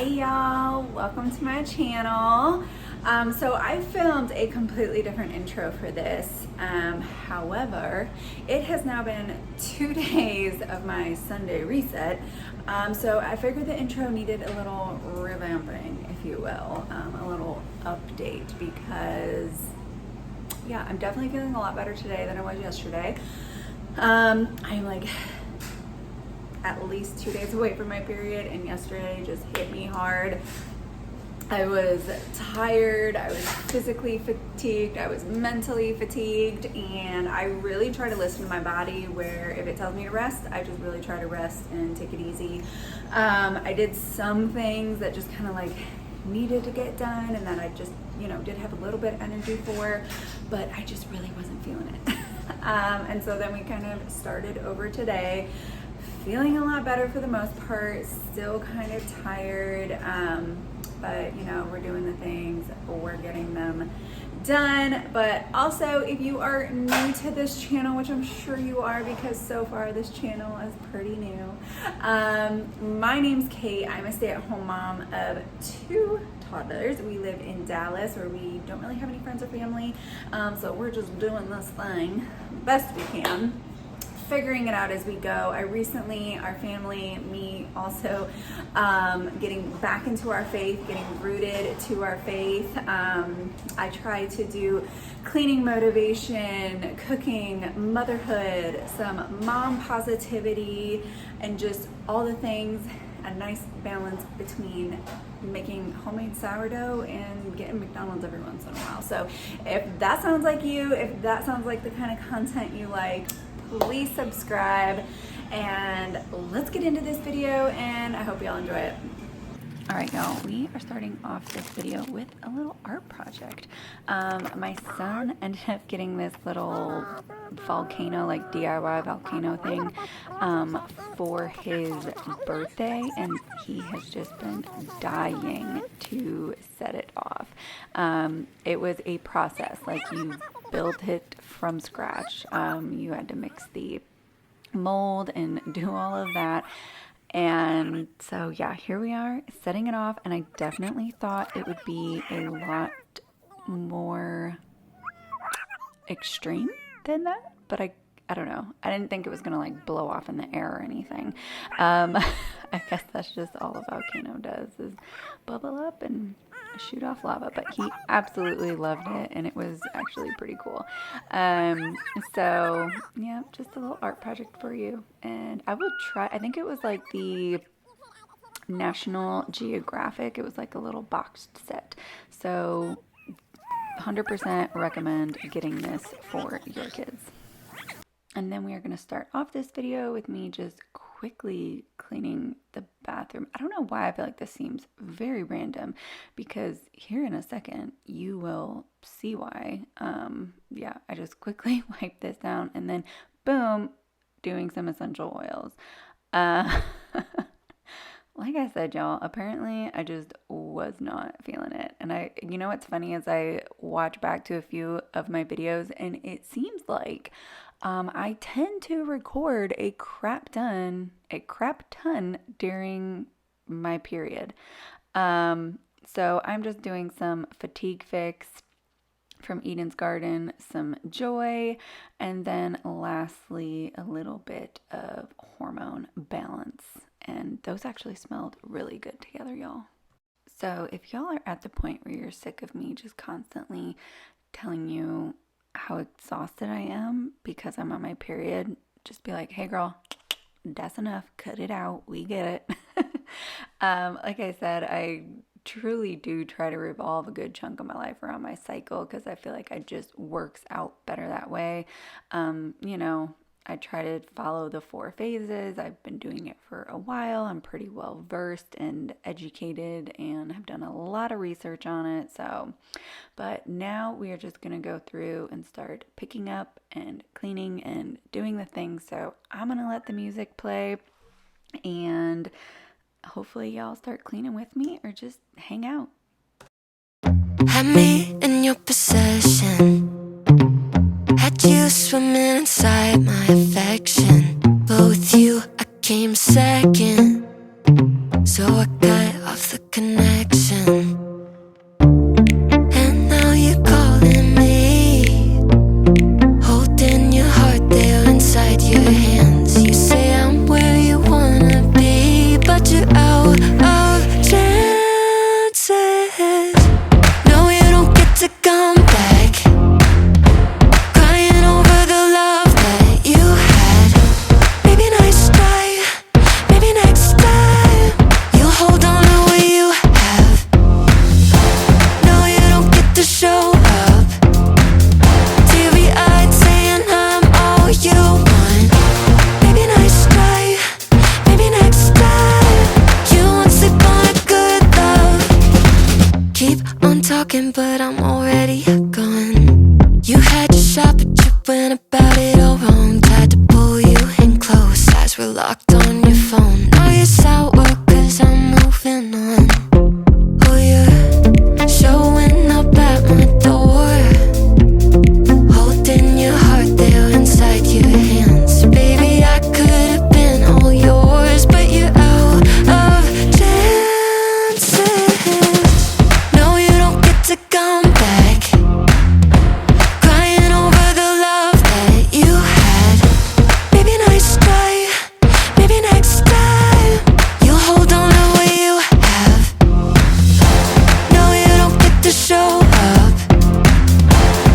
Hey y'all, welcome to my channel. So I filmed a completely different intro for this. However, it has now been 2 days of my Sunday reset. So I figured the intro needed a little revamping, if you will, a little update because yeah, I'm definitely feeling a lot better today than I was yesterday. I'm like at least 2 days away from my period, and yesterday just hit me hard. I was tired, I was physically fatigued, I was mentally fatigued, and I really try to listen to my body where if it tells me to rest, I just really try to rest and take it easy. I did some things that just kind of like needed to get done and that I just, did have a little bit of energy for, but I just really wasn't feeling it. And so then we kind of started over today. Feeling a lot better for the most part, still kind of tired, but we're doing the things, we're getting them done. But also, if you are new to this channel, which I'm sure you are because so far this channel is pretty new, my name's Kate. I'm a stay-at-home mom of 2 toddlers. We live in Dallas where we don't really have any friends or family, so we're just doing this thing best we can, figuring it out as we go. Our family, me also, getting back into our faith, getting rooted to our faith. I try to do cleaning motivation, cooking, motherhood, some mom positivity, and just all the things, a nice balance between making homemade sourdough and getting McDonald's every once in a while. So if that sounds like you, if that sounds like the kind of content you like, please subscribe, and let's get into this video, and I hope y'all enjoy it. All right, y'all, we are starting off this video with a little art project. My son ended up getting this little volcano, like DIY volcano thing, for his birthday, and he has just been dying to set it off. It was a process, like you built it from scratch. You had to mix the mold and do all of that. And so, yeah, here we are setting it off, and I definitely thought it would be a lot more extreme than that, but I don't know. I didn't think it was going to like blow off in the air or anything. I guess that's just all a volcano does, is bubble up and shoot off lava, but he absolutely loved it, and it was actually pretty cool. So yeah, just a little art project for you, and I will try. I think it was like the National Geographic. It was like a little boxed set, so 100% recommend getting this for your kids. And then we are going to start off this video with me just quickly cleaning the bathroom. I don't know why I feel like this seems very random, because here in a second you will see why. Yeah, I just quickly wipe this down, and then boom, doing some essential oils. Like I said, y'all, apparently I just was not feeling it. And what's funny is I watch back to a few of my videos, and it seems like I tend to record a crap ton during my period. So I'm just doing some fatigue fix from Eden's Garden, some joy, and then lastly, a little bit of hormone balance. And those actually smelled really good together, y'all. So if y'all are at the point where you're sick of me just constantly telling you how exhausted I am because I'm on my period, just be like, hey girl, that's enough, cut it out, we get it. Like I said, I truly do try to revolve a good chunk of my life around my cycle, because I feel like it just works out better that way. I try to follow the 4 phases. I've been doing it for a while. I'm pretty well versed and educated and have done a lot of research on it. But now we are just going to go through and start picking up and cleaning and doing the things. So I'm going to let the music play, and hopefully y'all start cleaning with me or just hang out. Had me in your possession, had you swimming inside my affection, but with you I came second. So I cut off the connection. talking, but I'm already gone. You had your shot, but you went about it all wrong. Tried to pull you in close, eyes were locked on your phone. Now you're sour, cause I'm moving on. Oh, you're showing up at my door, holding your heart there inside your hands. Baby, I could have been all yours, but you're out of chances. No, you don't get to come back, crying over the love that you had. Maybe nice try, maybe next time you'll hold on to what you have. No, you don't get to show up,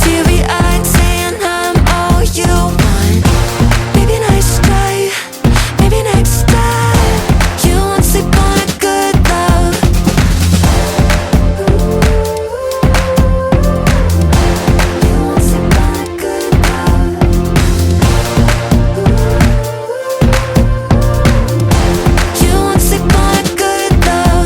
teary-eyed saying I'm all you want. Maybe nice try, maybe next time you won't sleep on a good love. You won't sleep on a good love. You won't sleep on a good love.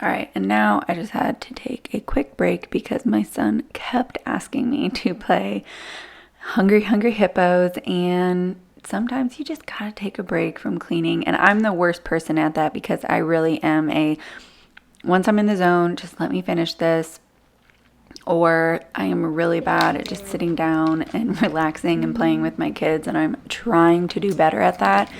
All right, and now I just had to take a quick break because my son kept asking me to play Hungry Hungry Hippos, and sometimes you just gotta take a break from cleaning. And I'm the worst person at that because I really am once I'm in the zone, just let me finish this. Or I am really bad at just sitting down and relaxing and playing with my kids, and I'm trying to do better at that.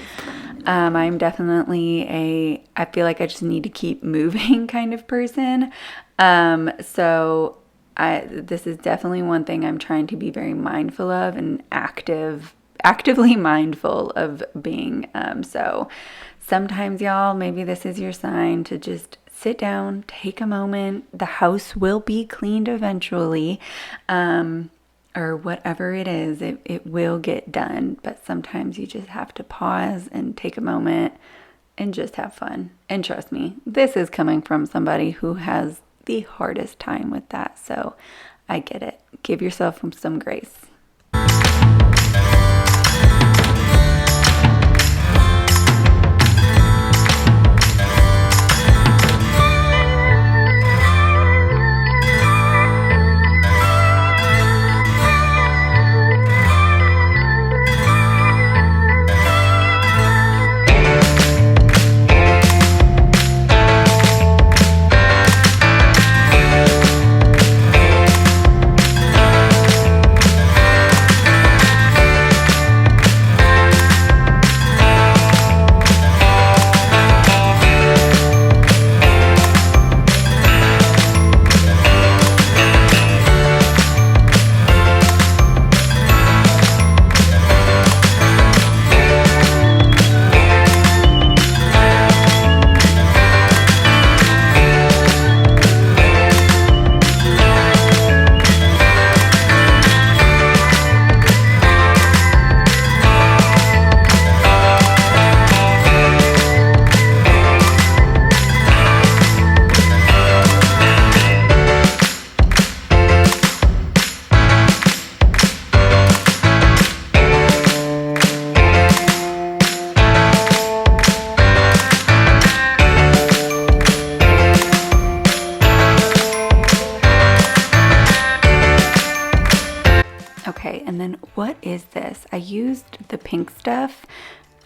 I'm definitely I feel like I just need to keep moving kind of person. So this is definitely one thing I'm trying to be very mindful of and actively mindful of being. So sometimes, y'all, maybe this is your sign to just sit down, take a moment. The house will be cleaned eventually. Or whatever it is, it will get done. But sometimes you just have to pause and take a moment and just have fun. And trust me, this is coming from somebody who has the hardest time with that. So I get it. Give yourself some grace. Okay, and then what is this? I used the pink stuff,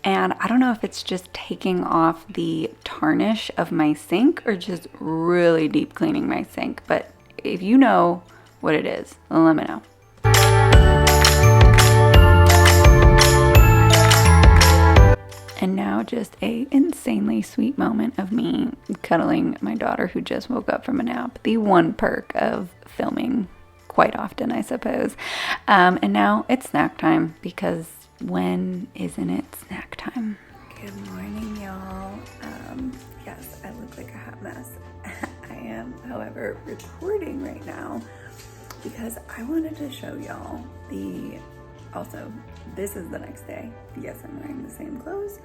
and I don't know if it's just taking off the tarnish of my sink or just really deep cleaning my sink. But if you know what it is, let me know. And now just a insanely sweet moment of me cuddling my daughter who just woke up from a nap. The one perk of filming quite often, I suppose. And now it's snack time, because when isn't it snack time? Good morning, y'all. Yes, I look like a hot mess. I am, however, recording right now because I wanted to show y'all also, this is the next day. Yes, I'm wearing the same clothes.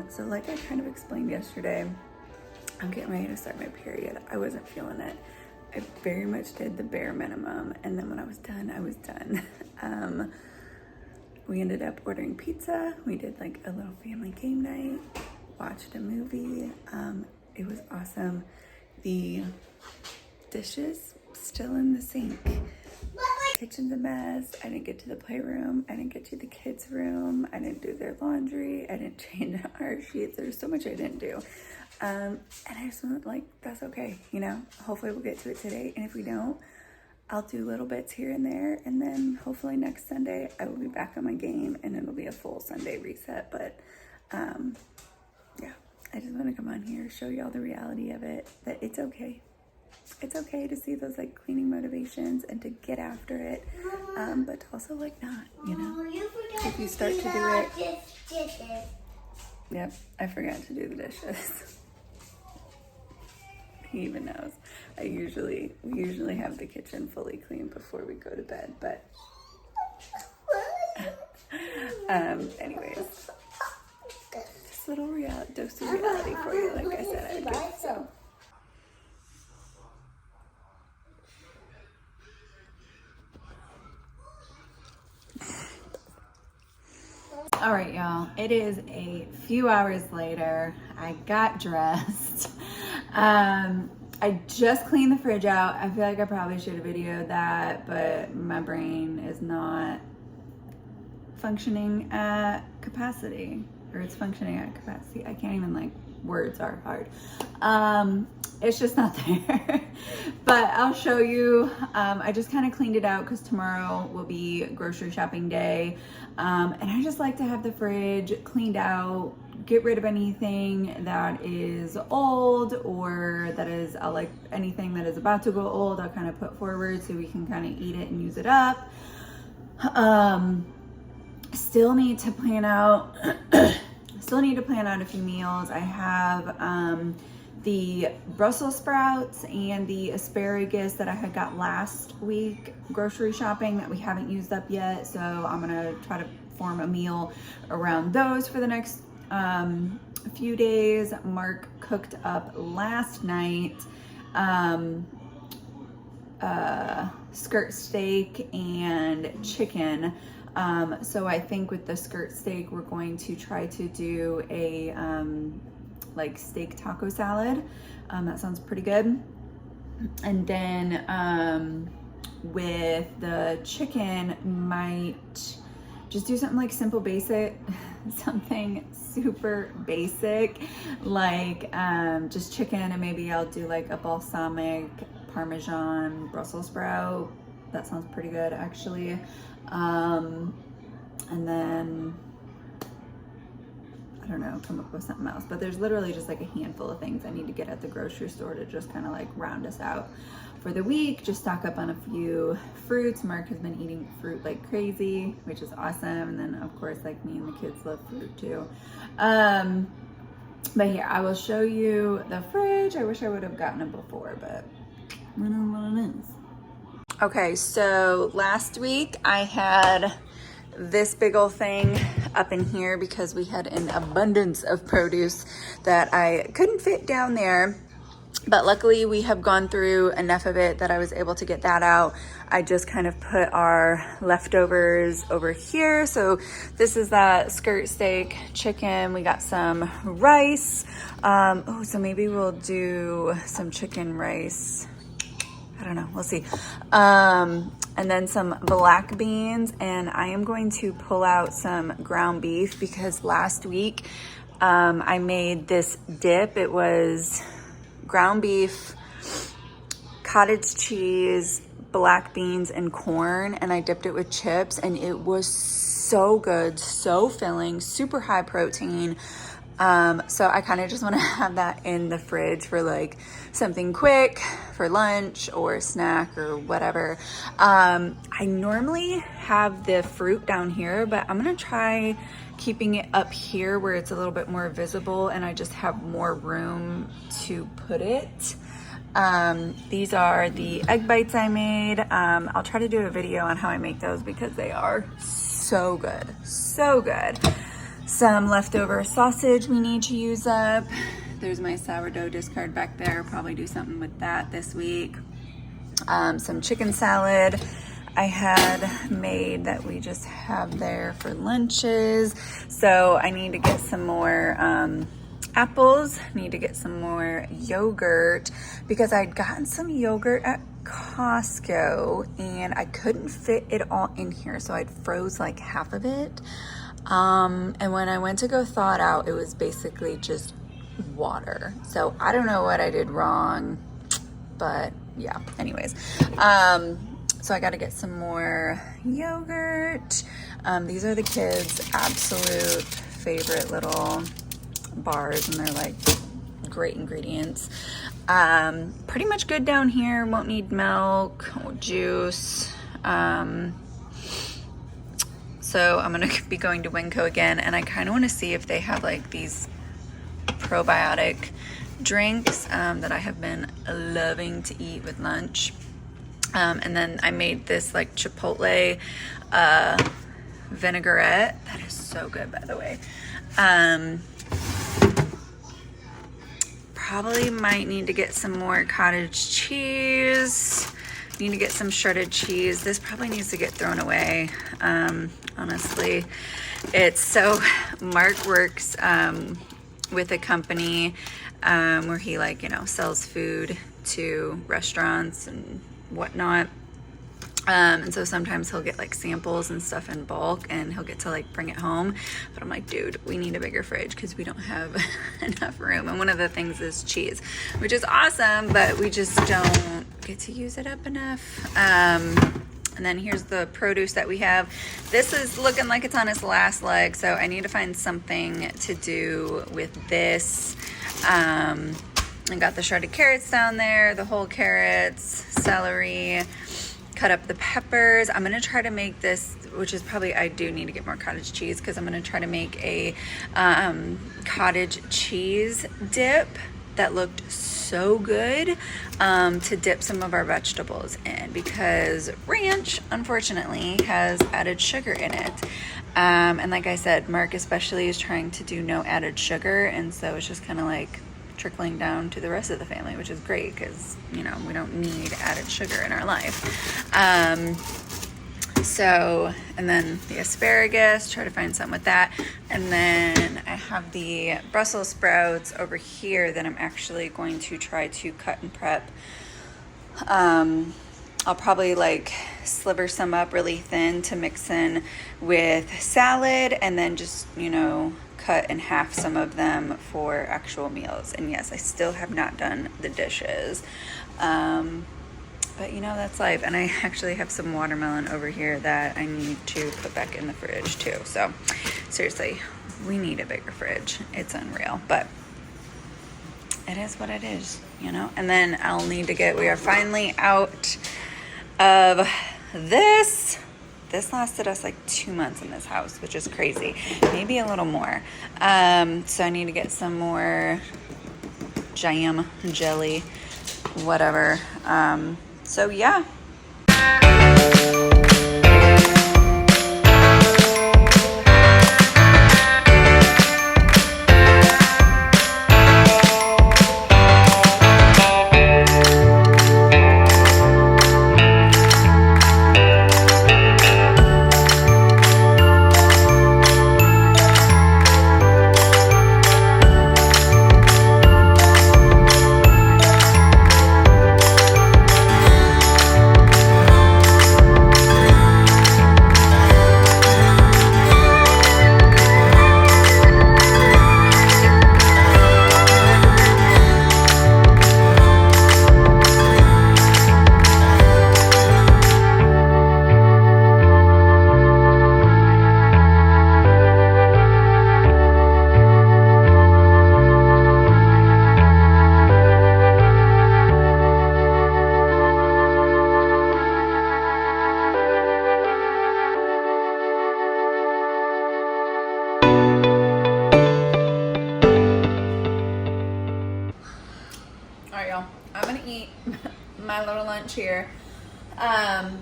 So like I kind of explained yesterday, I'm getting ready to start my period. I wasn't feeling it. I very much did the bare minimum, and then when I was done, I was done. We ended up ordering pizza. We did like a little family game night, watched a movie. It was awesome. The dishes still in the sink. Kitchen's a mess. I didn't get to the playroom. I didn't get to the kids' room. I didn't do their laundry. I didn't change our sheets. There's so much I didn't do. And I just went like, that's okay, you know? Hopefully we'll get to it today. And if we don't, I'll do little bits here and there. And then hopefully next Sunday, I will be back on my game and it'll be a full Sunday reset. But yeah, I just want to come on here, show y'all the reality of it, that it's okay. It's okay to see those like cleaning motivations and to get after it, but also like not, you know, if you start to do it. Yep, I forgot to do the dishes. He even knows. We usually have the kitchen fully clean before we go to bed, but anyways, just a little dose of reality for you, like I said I would do. So. All right, y'all, it is a few hours later. I got dressed. I just cleaned the fridge out. I feel like I probably should have videoed that, but my brain is not functioning at capacity, or it's functioning at capacity. I can't even, like, words are hard. It's just not there. But I'll show you. I just kind of cleaned it out because tomorrow will be grocery shopping day. And I just like to have the fridge cleaned out, get rid of anything that is old or that is like anything that is about to go old. I'll kind of put forward so we can kind of eat it and use it up. Still need to plan out a few meals. I have the Brussels sprouts and the asparagus that I had got last week grocery shopping that we haven't used up yet. So I'm gonna try to form a meal around those for the next few days. Mark cooked up last night skirt steak and chicken. So I think with the skirt steak, we're going to try to do a like steak taco salad. That sounds pretty good. And then with the chicken, might just do something like simple basic, something super basic, like just chicken, and maybe I'll do like a balsamic Parmesan Brussels sprout. That sounds pretty good actually. And then I don't know, come up with something else. But there's literally just like a handful of things I need to get at the grocery store to just kind of like round us out for the week. Just stock up on a few fruits. Mark has been eating fruit like crazy, which is awesome. And then of course, like me and the kids love fruit too. But here, I will show you the fridge. I wish I would have gotten it before, but I don't know what it is. Okay, so last week I had this big old thing up in here because we had an abundance of produce that I couldn't fit down there. But luckily we have gone through enough of it that I was able to get that out. I just kind of put our leftovers over here. So this is that skirt steak chicken. We got some rice. Oh, so maybe we'll do some chicken rice. I don't know, we'll see. And then some black beans, and I am going to pull out some ground beef because last week I made this dip. It was ground beef, cottage cheese, black beans, and corn, and I dipped it with chips, and it was so good, so filling, super high protein. So I kind of just want to have that in the fridge for like something quick for lunch or snack or whatever. I normally have the fruit down here, but I'm going to try keeping it up here where it's a little bit more visible and I just have more room to put it. These are the egg bites I made. I'll try to do a video on how I make those because they are so good, so good. Some leftover sausage we need to use up. There's my sourdough discard back there. Probably do something with that this week. Some chicken salad I had made that we just have there for lunches. So I need to get some more apples, need to get some more yogurt because I'd gotten some yogurt at Costco and I couldn't fit it all in here. So I'd froze like half of it. And when I went to go thaw it out, it was basically just water. So I don't know what I did wrong, but yeah, anyways. So I got to get some more yogurt. These are the kids' absolute favorite little bars, and they're like great ingredients. Pretty much good down here. Won't need milk or juice. So I'm going to be going to Winco again, and I kind of want to see if they have like these probiotic drinks that I have been loving to eat with lunch. And then I made this like chipotle vinaigrette. That is so good, by the way. Probably might need to get some more cottage cheese. Need to get some shredded cheese. This probably needs to get thrown away, honestly. It's so, Mark works with a company where he like, you know, sells food to restaurants and whatnot. And so sometimes he'll get like samples and stuff in bulk and he'll get to like bring it home. But I'm like, dude, we need a bigger fridge because we don't have enough room. And one of the things is cheese, which is awesome, but we just don't get to use it up enough. And then here's the produce that we have. This is looking like it's on its last leg, so I need to find something to do with this. I got the shredded carrots down there, the whole carrots, celery, cut up the peppers. I'm gonna try to make this, which is probably, I do need to get more cottage cheese because I'm gonna try to make a cottage cheese dip that looked so good to dip some of our vegetables in, because ranch unfortunately has added sugar in it. And like I said, Mark especially is trying to do no added sugar, and so it's just kind of like trickling down to the rest of the family, which is great because, you know, we don't need added sugar in our life. So, and then the asparagus, try to find something with that. And then I have the Brussels sprouts over here that I'm actually going to try to cut and prep. I'll probably like sliver some up really thin to mix in with salad, and then just, you know, cut in half some of them for actual meals. And yes, I still have not done the dishes. But you know, that's life. And I actually have some watermelon over here that I need to put back in the fridge too. So seriously, we need a bigger fridge. It's unreal, but it is what it is, you know? And then I'll need to get, we are finally out of this. This lasted us like 2 months in this house, which is crazy. Maybe a little more. So I need to get some more jam, jelly, whatever. So yeah. my little lunch here. And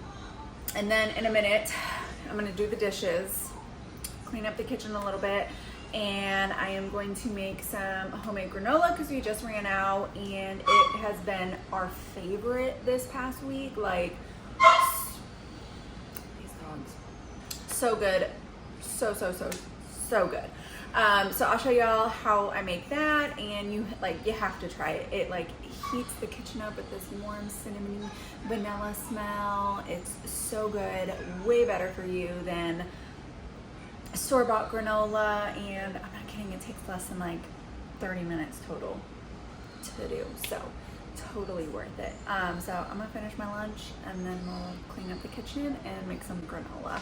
then in a minute, I'm gonna do the dishes, clean up the kitchen a little bit, and I am going to make some homemade granola because we just ran out, and it has been our favorite this past week. Like, these dogs, so good, so good. So I'll show y'all how I make that, and you have to try it. It like heats the kitchen up with this warm cinnamon vanilla smell. It's so good, way better for you than store-bought granola, and I'm not kidding, it takes less than like 30 minutes total to do, so totally worth it. So I'm gonna finish my lunch and then we'll clean up the kitchen and make some granola.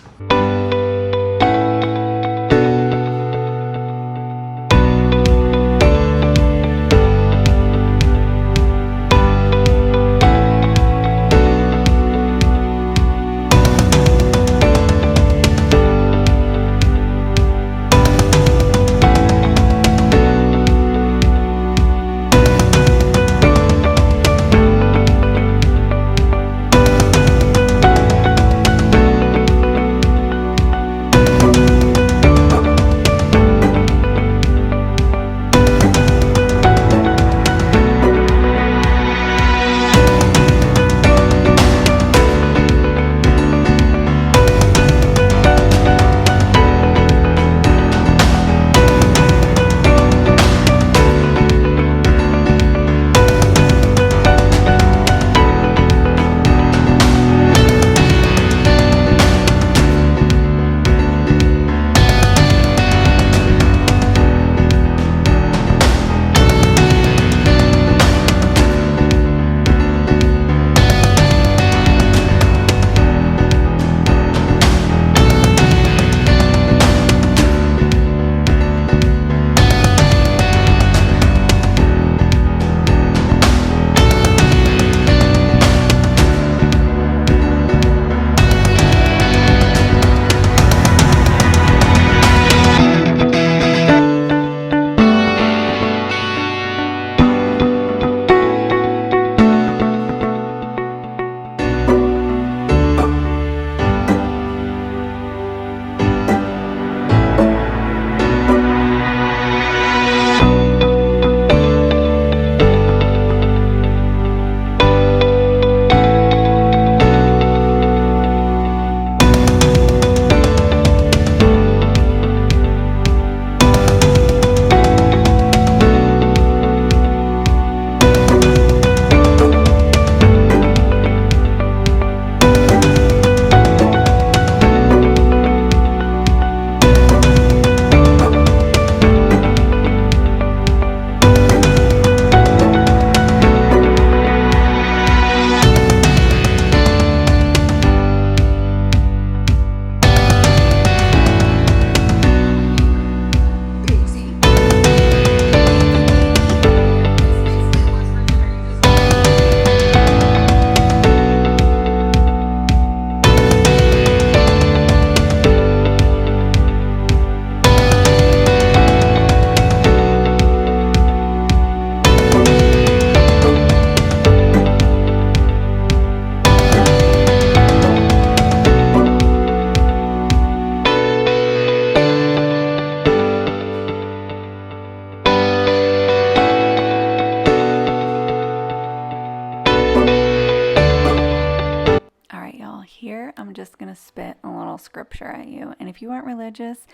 Here, I'm just going to spit a little scripture at you. And if you aren't religious,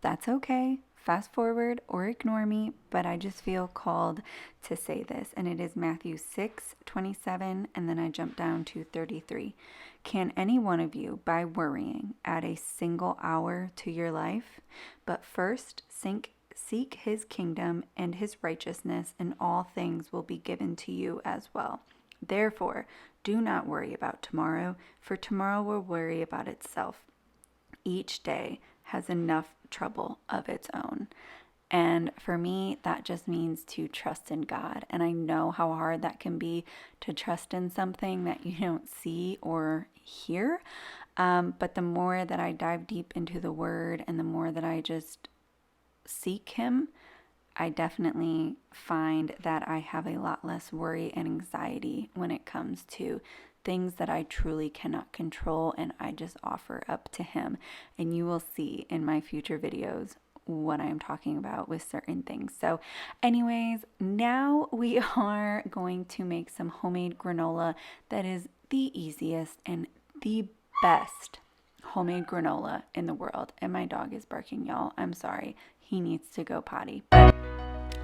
that's okay. Fast forward or ignore me, but I just feel called to say this. And it is Matthew 6:27, and then I jump down to 33. Can any one of you, by worrying, add a single hour to your life? But first, seek his kingdom and his righteousness, and all things will be given to you as well. Therefore, do not worry about tomorrow, for tomorrow will worry about itself. Each day has enough trouble of its own. And for me, that just means to trust in God. And I know how hard that can be to trust in something that you don't see or hear. But the more that I dive deep into the Word and the more that I just seek Him, I definitely find that I have a lot less worry and anxiety when it comes to things that I truly cannot control, and I just offer up to him. And you will see in my future videos what I'm talking about with certain things. So anyways, now we are going to make some homemade granola that is the easiest and the best homemade granola in the world. And my dog is barking, y'all. I'm sorry. He needs to go potty. But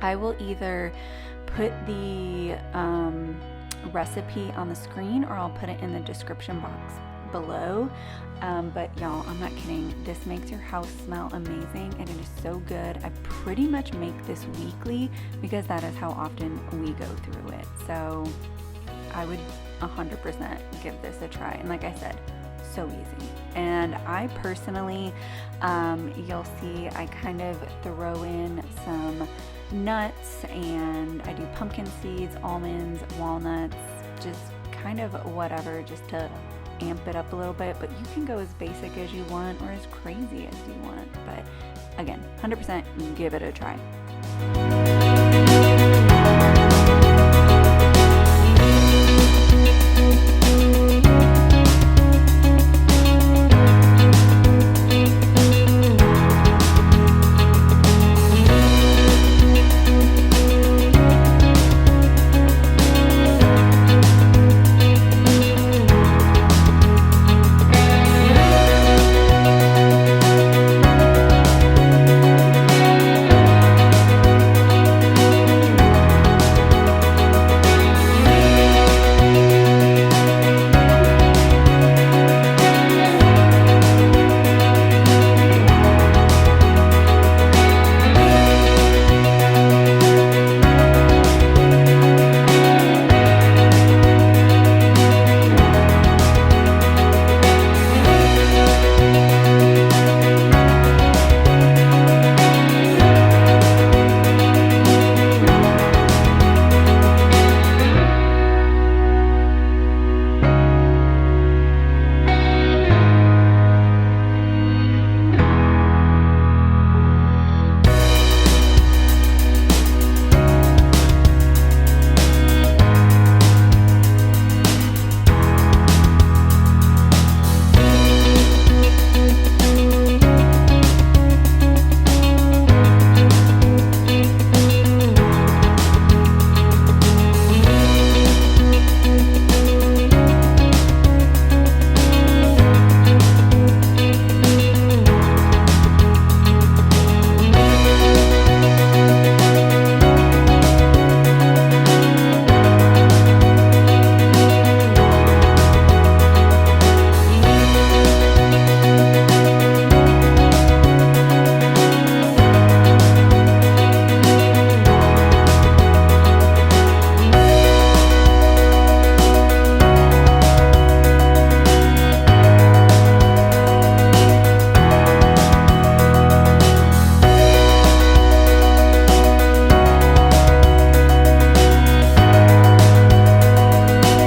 I will either put the recipe on the screen, or I'll put it in the description box below. But y'all, I'm not kidding. This makes your house smell amazing, and it is so good. I pretty much make this weekly because that is how often we go through it. So I would 100% give this a try. And like I said, so easy. And I personally, you'll see I kind of throw in some nuts, and I do pumpkin seeds, almonds, walnuts, just kind of whatever, just to amp it up a little bit. But you can go as basic as you want or as crazy as you want. But again, 100% give it a try.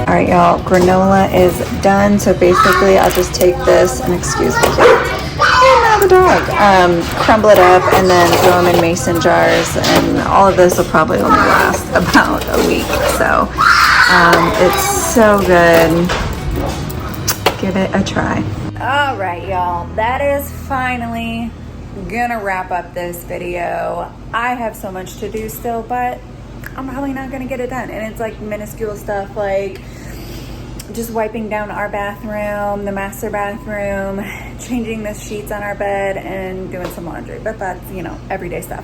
All right, y'all, granola is done. So basically I'll just take this, and excuse the kids, and now the dog, crumble it up and then throw them in mason jars, and all of this will probably only last about a week. So it's so good. Give it a try. All right, y'all, that is finally gonna wrap up this video. I have so much to do still, but I'm probably not gonna get it done. And it's like minuscule stuff, like just wiping down our bathroom, the master bathroom, changing the sheets on our bed, and doing some laundry. But that's, you know, everyday stuff.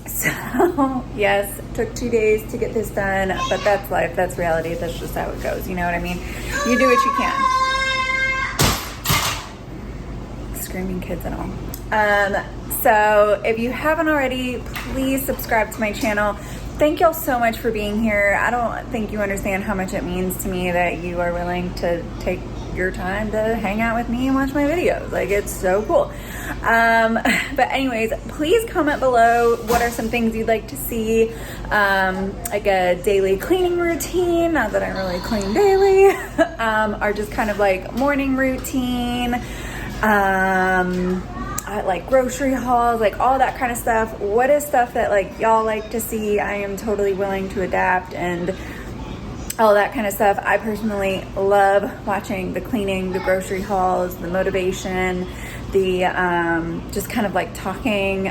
So yes, took 2 days to get this done, but that's life, that's reality, that's just how it goes. You know what I mean? You do what you can. Screaming kids and all. So if you haven't already, please subscribe to my channel. Thank y'all so much for being here. I don't think you understand how much it means to me that you are willing to take your time to hang out with me and watch my videos. Like, it's so cool. But anyways, please comment below what are some things you'd like to see, like a daily cleaning routine, not that I really clean daily, or just kind of like morning routine. like grocery hauls, like all that kind of stuff. What is stuff that like y'all like to see? I am totally willing to adapt and all that kind of stuff. I personally love watching the cleaning, the grocery hauls, the motivation, the just kind of like talking,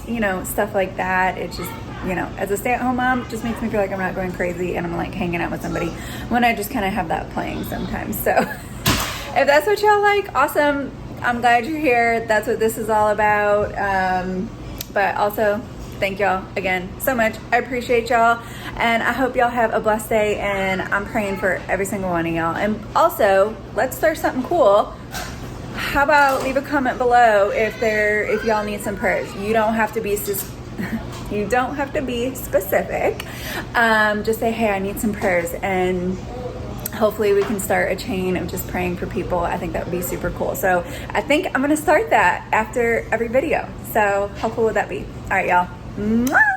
you know, stuff like that. It just, you know, as a stay-at-home mom, it just makes me feel like I'm not going crazy and I'm like hanging out with somebody when I just kind of have that playing sometimes. So if that's what y'all like, awesome. I'm glad you're here. That's what this is all about. But also, thank y'all again so much. I appreciate y'all. And I hope y'all have a blessed day. And I'm praying for every single one of y'all. And also, let's start something cool. How about leave a comment below if y'all need some prayers. You don't have to be you don't have to be specific. Just say, hey, I need some prayers. And hopefully we can start a chain of just praying for people. I think that would be super cool. So I think I'm going to start that after every video. So how cool would that be? All right, y'all. Mwah!